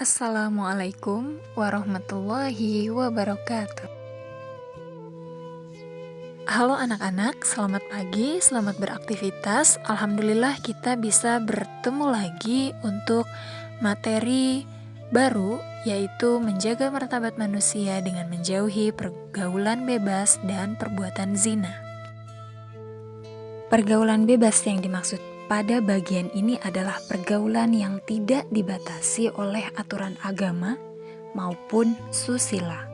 Assalamualaikum warahmatullahi wabarakatuh. Halo anak-anak, selamat pagi, selamat beraktivitas. Alhamdulillah kita bisa bertemu lagi untuk materi baru, yaitu menjaga martabat manusia dengan menjauhi pergaulan bebas dan perbuatan zina. Pergaulan bebas yang dimaksud pada bagian ini adalah pergaulan yang tidak dibatasi oleh aturan agama maupun susila.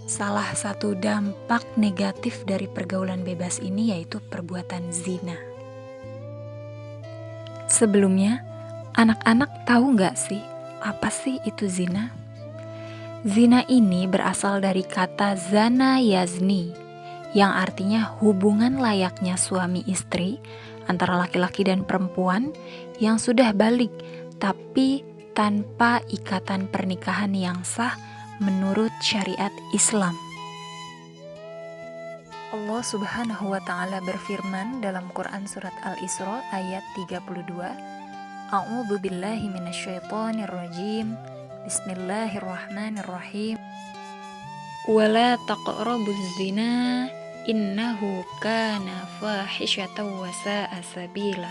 Salah satu dampak negatif dari pergaulan bebas ini yaitu perbuatan zina. Sebelumnya, anak-anak tahu nggak sih apa sih itu zina? Zina ini berasal dari kata zana yazni, yang artinya hubungan layaknya suami istri antara laki-laki dan perempuan yang sudah balik tapi tanpa ikatan pernikahan yang sah menurut syariat Islam. Allah Subhanahu wa taala berfirman dalam Quran surat Al-Isra ayat 32, A'udzu billahi minasyaitonir rajim. Bismillahirrahmanirrahim. Wala taqrabuz zina innahu kana fahisyatan wa sa'a sabila.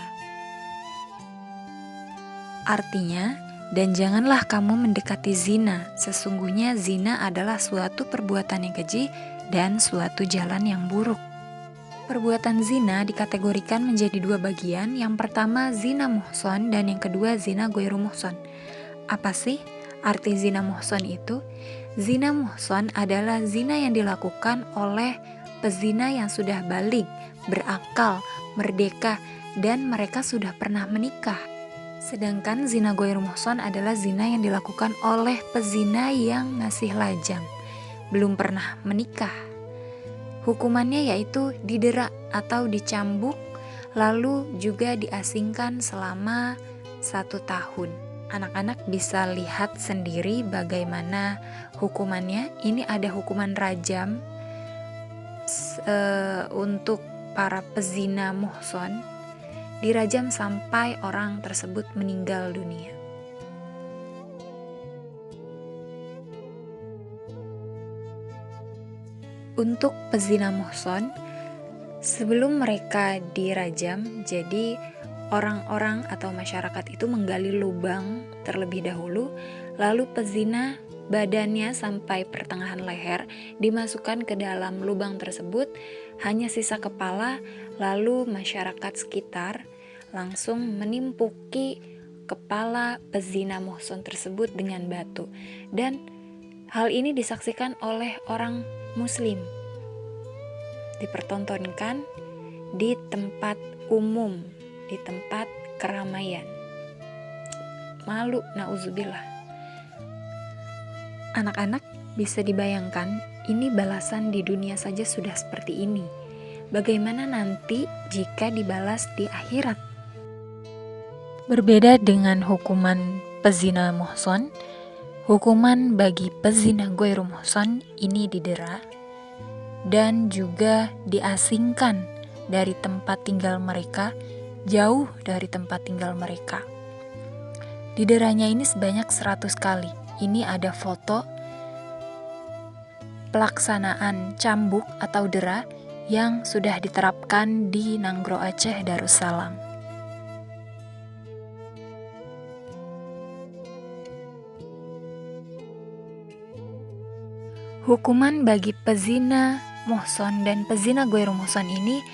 Artinya, dan janganlah kamu mendekati zina, sesungguhnya zina adalah suatu perbuatan yang keji dan suatu jalan yang buruk. Perbuatan zina dikategorikan menjadi dua bagian, yang pertama zina muhson dan yang kedua zina ghairu muhson. Apa sih arti zina muhson itu? Zina muhson adalah zina yang dilakukan oleh pezina yang sudah baligh, berakal, merdeka, dan mereka sudah pernah menikah. Sedangkan zina ghairu muhson adalah zina yang dilakukan oleh pezina yang masih lajang, belum pernah menikah. Hukumannya yaitu didera atau dicambuk, lalu juga diasingkan selama 1 tahun. Anak-anak bisa lihat sendiri bagaimana hukumannya. Ini ada hukuman rajam untuk para pezina muhson, dirajam sampai orang tersebut meninggal dunia. Untuk pezina muhson, sebelum mereka dirajam, jadi orang-orang atau masyarakat itu menggali lubang terlebih dahulu, lalu pezina badannya sampai pertengahan leher dimasukkan ke dalam lubang tersebut, hanya sisa kepala, lalu masyarakat sekitar langsung menimpuki kepala pezina muhson tersebut dengan batu. Dan hal ini disaksikan oleh orang muslim, dipertontonkan di tempat umum, di tempat keramaian. Malu, nauzubillah. Anak-anak bisa dibayangkan, ini balasan di dunia saja sudah seperti ini. Bagaimana nanti jika dibalas di akhirat? Berbeda dengan hukuman pezina muhson, hukuman bagi pezina ghairu muhson ini didera dan juga diasingkan dari tempat tinggal mereka, jauh dari tempat tinggal mereka. Dideranya ini sebanyak 100 kali. Ini ada foto pelaksanaan cambuk atau dera yang sudah diterapkan di Nanggro Aceh Darussalam. Hukuman bagi pezina muhson dan pezina ghairu muhson ini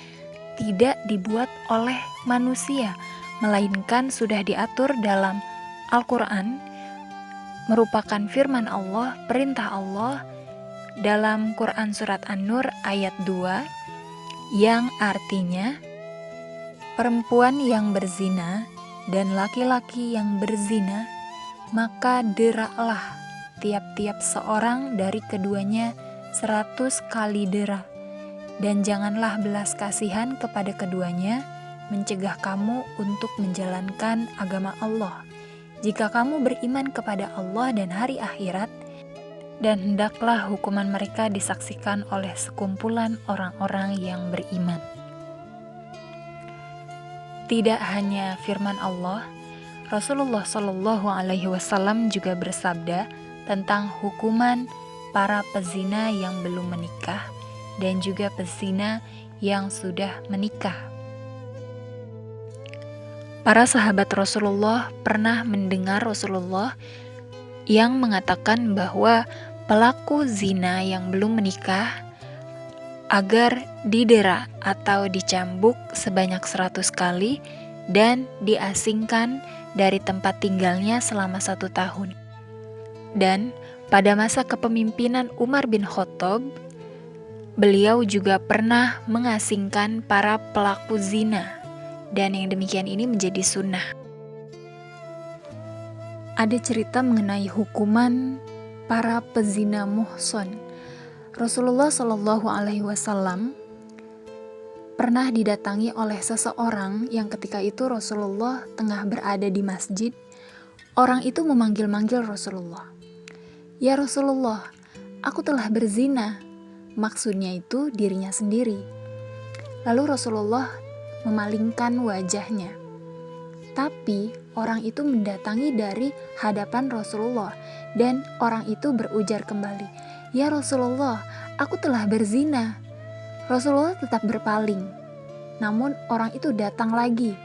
tidak dibuat oleh manusia, melainkan sudah diatur dalam Al-Quran, merupakan firman Allah, perintah Allah dalam Quran Surat An-Nur ayat 2, yang artinya perempuan yang berzina dan laki-laki yang berzina, maka deraklah tiap-tiap seorang dari keduanya 100 kali dera, dan janganlah belas kasihan kepada keduanya, mencegah kamu untuk menjalankan agama Allah. Jika kamu beriman kepada Allah dan hari akhirat, dan hendaklah hukuman mereka disaksikan oleh sekumpulan orang-orang yang beriman. Tidak hanya firman Allah, Rasulullah Shallallahu Alaihi Wasallam juga bersabda tentang hukuman para pezina yang belum menikah dan juga pezina yang sudah menikah. Para sahabat Rasulullah pernah mendengar Rasulullah yang mengatakan bahwa pelaku zina yang belum menikah agar didera atau dicambuk sebanyak 100 kali dan diasingkan dari tempat tinggalnya selama 1 tahun. Dan pada masa kepemimpinan Umar bin Khattab, beliau juga pernah mengasingkan para pelaku zina, dan yang demikian ini menjadi sunnah. Ada cerita mengenai hukuman para pezina muhson. Rasulullah Shallallahu Alaihi Wasallam pernah didatangi oleh seseorang yang ketika itu Rasulullah tengah berada di masjid. Orang itu memanggil-manggil Rasulullah. Ya Rasulullah, aku telah berzina. Maksudnya itu dirinya sendiri. Lalu Rasulullah memalingkan wajahnya. Tapi orang itu mendatangi dari hadapan Rasulullah dan orang itu berujar kembali, "Ya Rasulullah, aku telah berzina." Rasulullah tetap berpaling. Namun orang itu datang lagi.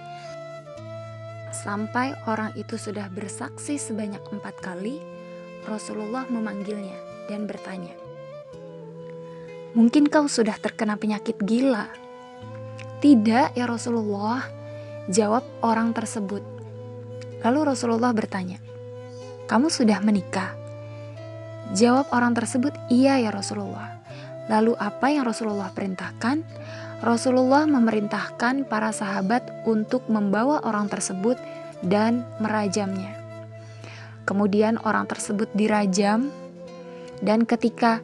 Sampai orang itu sudah bersaksi sebanyak 4 kali, Rasulullah memanggilnya dan bertanya, "Mungkin kau sudah terkena penyakit gila?" "Tidak ya Rasulullah," jawab orang tersebut. Lalu Rasulullah bertanya, "Kamu sudah menikah?" Jawab orang tersebut, "Iya ya Rasulullah." Lalu apa yang Rasulullah perintahkan? Rasulullah memerintahkan para sahabat untuk membawa orang tersebut dan merajamnya. Kemudian orang tersebut dirajam, dan ketika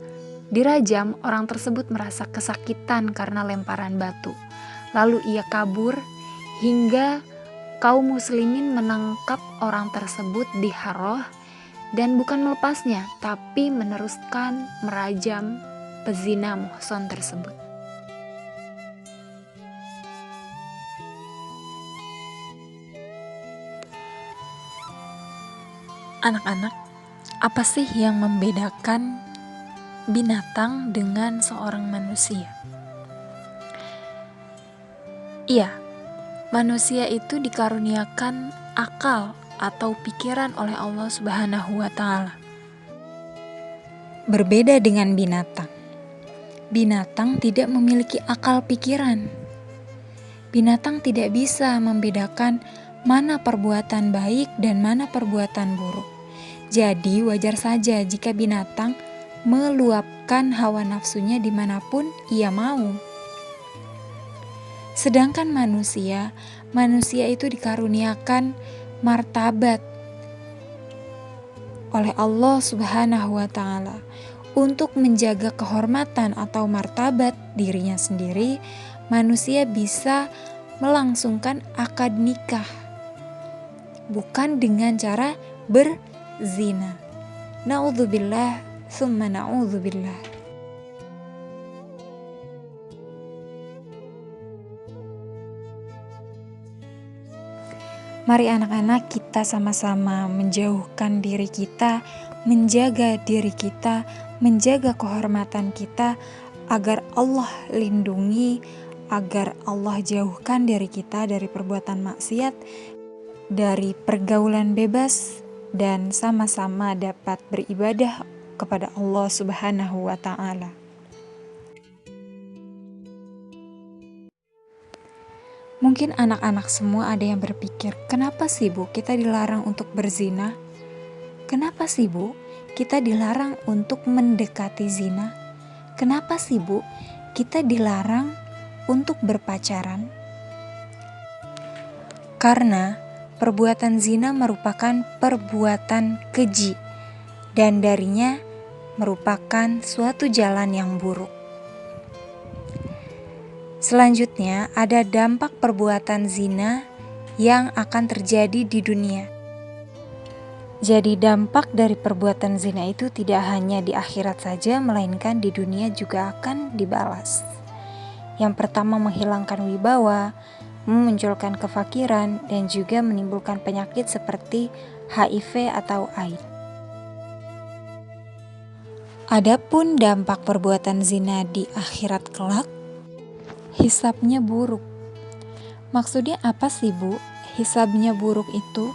dirajam, orang tersebut merasa kesakitan karena lemparan batu. Lalu ia kabur hingga kaum muslimin menangkap orang tersebut di Harrah dan bukan melepasnya, tapi meneruskan merajam pezina muhson tersebut. Anak-anak, apa sih yang membedakan binatang dengan seorang manusia? Iya, manusia itu dikaruniakan akal atau pikiran oleh Allah Subhanahu wa Ta'ala. Berbeda dengan binatang. Binatang tidak memiliki akal pikiran. Binatang tidak bisa membedakan mana perbuatan baik dan mana perbuatan buruk. Jadi wajar saja jika binatang meluapkan hawa nafsunya dimanapun ia mau. Sedangkan manusia itu dikaruniakan martabat oleh Allah Subhanahu wa Ta'ala. Untuk menjaga kehormatan atau martabat dirinya sendiri, manusia bisa melangsungkan akad nikah, bukan dengan cara berzina. Na'udzubillah, tsumma na'udzubillah. Mari anak-anak, kita sama-sama menjauhkan diri kita, menjaga diri kita, menjaga kehormatan kita, agar Allah lindungi, agar Allah jauhkan diri kita dari perbuatan maksiat, dari pergaulan bebas, dan sama-sama dapat beribadah kepada Allah Subhanahu wa Ta'ala. Mungkin anak-anak semua ada yang berpikir, kenapa sih Bu kita dilarang untuk berzina? Kenapa sih Bu kita dilarang untuk mendekati zina? Kenapa sih Bu kita dilarang untuk berpacaran? Karena perbuatan zina merupakan perbuatan keji dan darinya merupakan suatu jalan yang buruk. Selanjutnya, ada dampak perbuatan zina yang akan terjadi di dunia. Jadi dampak dari perbuatan zina itu tidak hanya di akhirat saja, melainkan di dunia juga akan dibalas. Yang pertama, menghilangkan wibawa, memunculkan kefakiran, dan juga menimbulkan penyakit seperti HIV atau AIDS. Adapun dampak perbuatan zina di akhirat kelak, hisabnya buruk. Maksudnya apa sih, Bu? Hisabnya buruk itu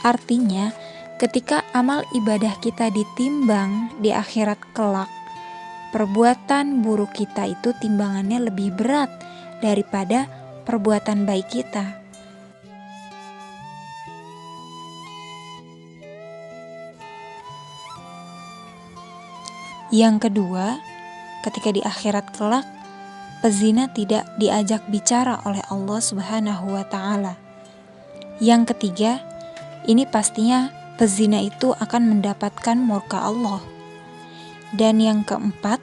artinya ketika amal ibadah kita ditimbang di akhirat kelak, perbuatan buruk kita itu timbangannya lebih berat daripada perbuatan baik kita. Yang kedua, ketika di akhirat kelak, pezina tidak diajak bicara oleh Allah Subhanahu wa Ta'ala. Yang ketiga, ini pastinya pezina itu akan mendapatkan murka Allah. Dan yang keempat,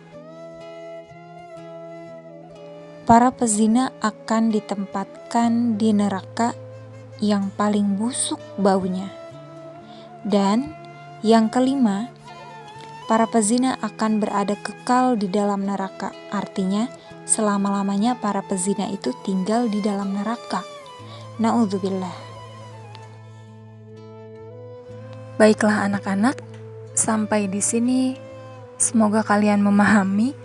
para pezina akan ditempatkan di neraka yang paling busuk baunya. Dan yang kelima, para pezina akan berada kekal di dalam neraka. Artinya, selama-lamanya para pezina itu tinggal di dalam neraka. Na'udzubillah. Baiklah anak-anak, sampai di sini semoga kalian memahami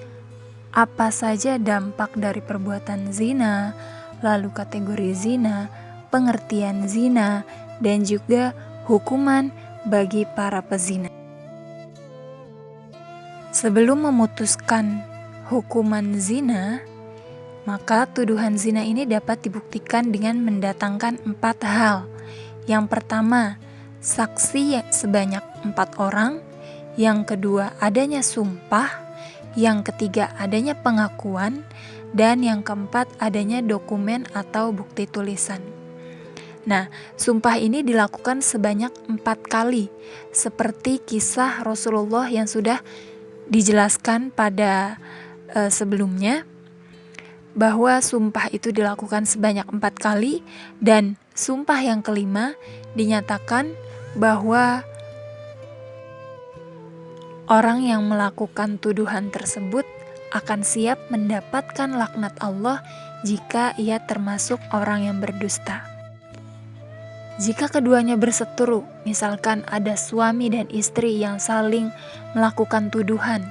apa saja dampak dari perbuatan zina, lalu kategori zina, pengertian zina, dan juga hukuman bagi para pezina. Sebelum memutuskan hukuman zina, maka tuduhan zina ini dapat dibuktikan dengan mendatangkan 4 hal. Yang pertama, saksi sebanyak 4 orang. Yang kedua, adanya sumpah. Yang ketiga, adanya pengakuan. Dan yang keempat, adanya dokumen atau bukti tulisan. Nah, sumpah ini dilakukan sebanyak 4 kali, seperti kisah Rasulullah yang sudah dijelaskan pada sebelumnya, bahwa sumpah itu dilakukan sebanyak 4 kali, dan sumpah yang kelima dinyatakan bahwa orang yang melakukan tuduhan tersebut akan siap mendapatkan laknat Allah jika ia termasuk orang yang berdusta. Jika keduanya berseteru, misalkan ada suami dan istri yang saling melakukan tuduhan,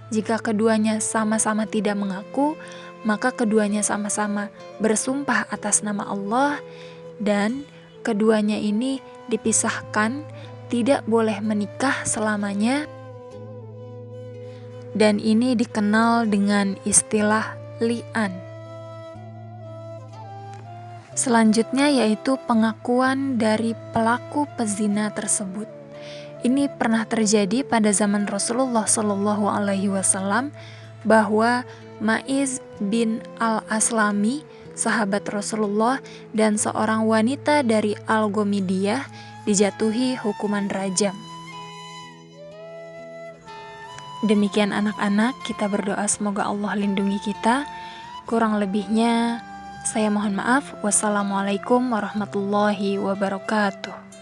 jika keduanya sama-sama tidak mengaku, maka keduanya sama-sama bersumpah atas nama Allah, dan keduanya ini dipisahkan, tidak boleh menikah selamanya, dan ini dikenal dengan istilah li'an. Selanjutnya yaitu pengakuan dari pelaku pezina tersebut. Ini pernah terjadi pada zaman Rasulullah SAW, bahwa Ma'iz bin al-Aslami, sahabat Rasulullah, dan seorang wanita dari Al-Ghamidiyah dijatuhi hukuman rajam. Demikian anak-anak, kita berdoa semoga Allah lindungi kita. Kurang lebihnya saya mohon maaf. Wassalamualaikum warahmatullahi wabarakatuh.